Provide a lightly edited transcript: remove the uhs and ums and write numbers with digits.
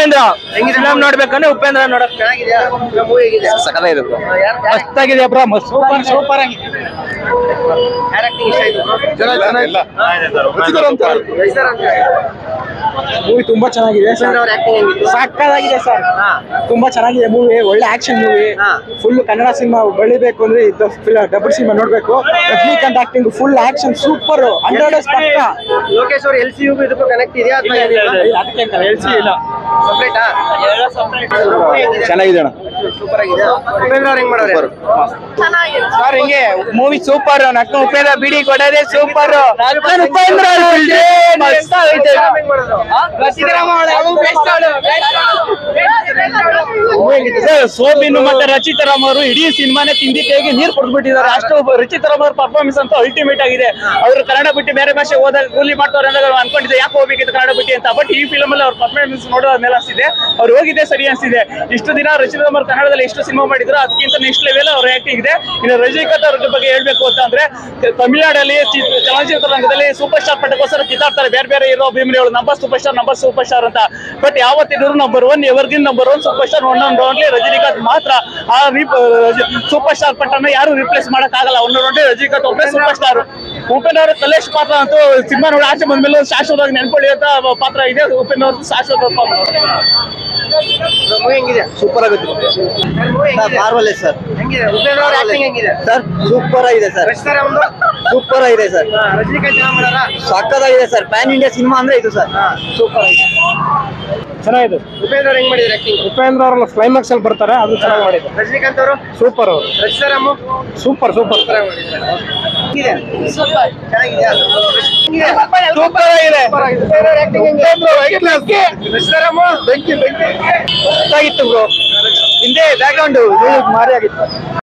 Upendra film ನೋಡ್ಬೇಕಂದ್ರೆ ಉಪೇಂದ್ರ ನೋಡಕ್ ಚೆನ್ನಾಗಿದ್ಯಾ ಮೂವಿ ಹೇಗಿದೆ ಸಕಲಾಗಿದೆ ಮಸ್ತಾಗಿದೆ ಬ್ರೋ ಸೂಪರ್ ಸೂಪರ್ ಆಗಿ ಯಾರ್ ಆಕ್ಟಿಂಗ್ ಇಷ್ಟ ಆಯ್ತು ಮೂವಿ ತುಂಬಾ ಚೆನ್ನಾಗಿದೆ ಉಪೇಂದ್ರ ಅವ್ರ ಆಕ್ಟಿಂಗ್ ಹೆಂಗಿತ್ತು ಸಕ್ಕತ್ತಾಗಿದೆ ಸರ್ ತುಂಬಾ ಚೆನ್ನಾಗಿದೆ ಮೂವಿ ಒಳ್ಳೆ action movie full Kannada cinema ಬೆಳಿಬೇಕು ಅಂದ್ರೆ ಡಬಲ್ ಸಿನಿಮಾ ನೋಡ್ಬೇಕು Rajinikanth acting full action super 100 ಪಕ್ಕ ಲೋಕೇಶ್ ಅವ್ರ LCU ಇದಕ್ಕೂ ಕನೆಕ್ಟ್ ಇದೆಯಾ ಅಥವಾ ಅದಕ್ಕೆ LC ಇಲ್ಲ ಸಪರೇಟಾ ಚೆನ್ನಾಗಿದೆ ಅಣ್ಣ ಸೂಪರ್ ಆಗಿದೆ ಉಪೇಂದ್ರ ಅವ್ರು ಹೆಂಗ್ ಮಾಡೋರೆ ಸರ್ ಹಿಂಗೆ ಮೂವಿ ಸೂಪರ್ ನಕ್ಕ ಉಪೇಂದ್ರ ಬಿಡಿ ಕೊಡೋದೇ ಸೂಪರ್ ಉಪೇಂದ್ರ ಸೋಬಿನ್ ಮತ್ತೆ ರಚಿತಾರಾಮ್ ಅವರು ಇಡೀ ಸಿನಿಮಾನೇ ತಿಂದಿ ಕೈಗೆ ನೀರು ಕೊಡ್ಬಿಟ್ಟಿದ್ದಾರೆ ಅಷ್ಟು ರಚಿತಾರಾಮ್ ಅವ್ರ ಪರ್ಫಾರ್ಮೆನ್ಸ್ ಅಂತ ಅಲ್ಟಿಮೇಟ್ ಆಗಿದೆ ಅವರು ಕನ್ನಡ ಬಿಟ್ಟು ಬೇರೆ ಭಾಷೆ ಹೋದಾಗ ಕೂಲಿ ಮಾಡ್ತಾರೆ ಅಂತ ಅನ್ಕೊಂಡಿದ್ದೆ ಯಾಕೆ ಹೋಗ್ಬೇಕಿತ್ತು ಕನ್ನಡ ಬಿಟ್ಟು ಅಂತ ಬಟ್ ಈ ಫಿಲಮ್ ಅಲ್ಲಿ ಅವ್ರ ಪರ್ಫಾರ್ಮೆನ್ಸ್ ನೋಡೋದ ಮೇಲೆ ಅನಿಸಿದೆ ಅವ್ರು ಹೋಗಿದ್ದೆ ಸರಿ ಅನಿಸಿದೆ ಇಷ್ಟು ದಿನ ರಚಿತಾರಾಮ್ ಅವ್ರು ಕನ್ನಡದಲ್ಲಿ ಎಷ್ಟು ಸಿನಿಮಾ ಮಾಡಿದ್ರು ಅದಕ್ಕಿಂತ ನೆಕ್ಸ್ಟ್ ಲೆವೆಲ್ ಅವ್ರ ಆಕ್ಟಿಂಗ್ ಇದೆ ಇನ್ನು ರಜನಿಕಾಂತ್ ಅವ್ರ ಬಗ್ಗೆ ಹೇಳ್ಬೇಕು ಅಂತ ಅಂದ್ರೆ ತಮಿಳುನಾಡಲ್ಲಿ ಚಲನಚಿತ್ರ ರಂಗದಲ್ಲಿ ಸೂಪರ್ ಸ್ಟಾರ್ ಪಟ್ಟಕ್ಕೋಸ್ಕರ ಕಿತ್ತಾಡ್ತಾರೆ ಬೇರೆ ಬೇರೆ ಇರೋ ಅಭಿಮಾನಿಗಳು ನಂಬರ್ ಸೂಪರ್ ಸ್ಟಾರ್ ಅಂತ ಬಟ್ ಯಾವತ್ತಿದ್ರು number 1 evergreen number 1 super star one and only Rajinikanth ಮಾತ್ರ ಆ ಸೂಪರ್ ಸ್ಟಾರ್ ಪಟ್ಟನ್ನ ಯಾರು ರಿಪ್ಲೇಸ್ ಮಾಡಕ್ ಆಗಲ್ಲ ಒಂದೊಂದು ರಜನಿಕಾಂತ್ ಒಬ್ಬರೇ ಸೂಪರ್ ಸ್ಟಾರ್ ಉಪೇಂದ್ರ ಅವರ ಕಲೇಶ್ ಪಾತ್ರ ಅಂತೂ ಸಿನಿಮಾ ನೋಡಿ ಆಚೆ ಬಂದ್ಮೇಲೆ ಶಾಶ್ವತವಾಗಿ ನೆನ್ಕೊಳ್ಳಿ ಅಂತ ಪಾತ್ರ ಇದೆ ಉಪೇಂದ್ರ ಅವ್ರದ್ದು ಶಾಶ್ವತ ಮೂವಿ ಹೆಂಗಿದೆ ಸೂಪರ್ ಆಗುತ್ತೆ ಮಾರ್ವಲ್ ಸರ್ ಹೆಂಗಿದೆ ಉಪೇಂದ್ರ ಅವ್ರ ಆಕ್ಟಿಂಗ್ ಹೆಂಗಿದೆ ಸರ್ ಸೂಪರ್ ಆಗಿದೆ ಸರ್ ರಚಿತಾರಾಮ್ ಸೂಪರ್ ಆಗಿದೆ ಸರ್ ರಜನಿಕಾಂತ್ ಚೆನ್ನಾಗಿ ಮಾಡಾರ ಸಕ್ಕತ್ತಾಗಿದೆ ಸರ್ ಪ್ಯಾನ್ ಇಂಡಿಯಾ ಸಿನಿಮಾ ಅಂದ್ರೆ ಇದು ಸರ್ ಸೂಪರ್ ಆಗಿದೆ ಚೆನ್ನಾಗಿದೆ ಉಪೇಂದ್ರ ಅವ್ರು ಹೆಂಗ್ ಮಾಡಿದ್ರು ಆಕ್ಟಿಂಗ್ ಉಪೇಂದ್ರ ಅವ್ರ ಕ್ಲೈಮ್ಯಾಕ್ಸ್ ಅಲ್ಲಿ ಬರ್ತಾರೆ ಅದು ಚೆನ್ನಾಗಿ ಮಾಡಿದ್ರು ರಜನಿಕಾಂತ್ ಅವರು ಸೂಪರ್ ಅವರು ರಚಿತಾರಾಮ್ ಸೂಪರ್ ಸೂಪರ್ ಸೂಪರ್ ಚೆನ್ನಾಗಿದ್ಯಾ ಸೂಪರ್ ಆಗಿದೆ ರಚಿತಾರಾಮ್ ಬೆಂಕಿ ಬೆಂಕಿ ಗೊತ್ತಾಗಿತ್ತು ಬ್ರೋ ಹಿಂದೆ ಬ್ಯಾಕ್ ಗ್ರೌಂಡ್ ಮಾರಿ ಆಗಿತ್ತು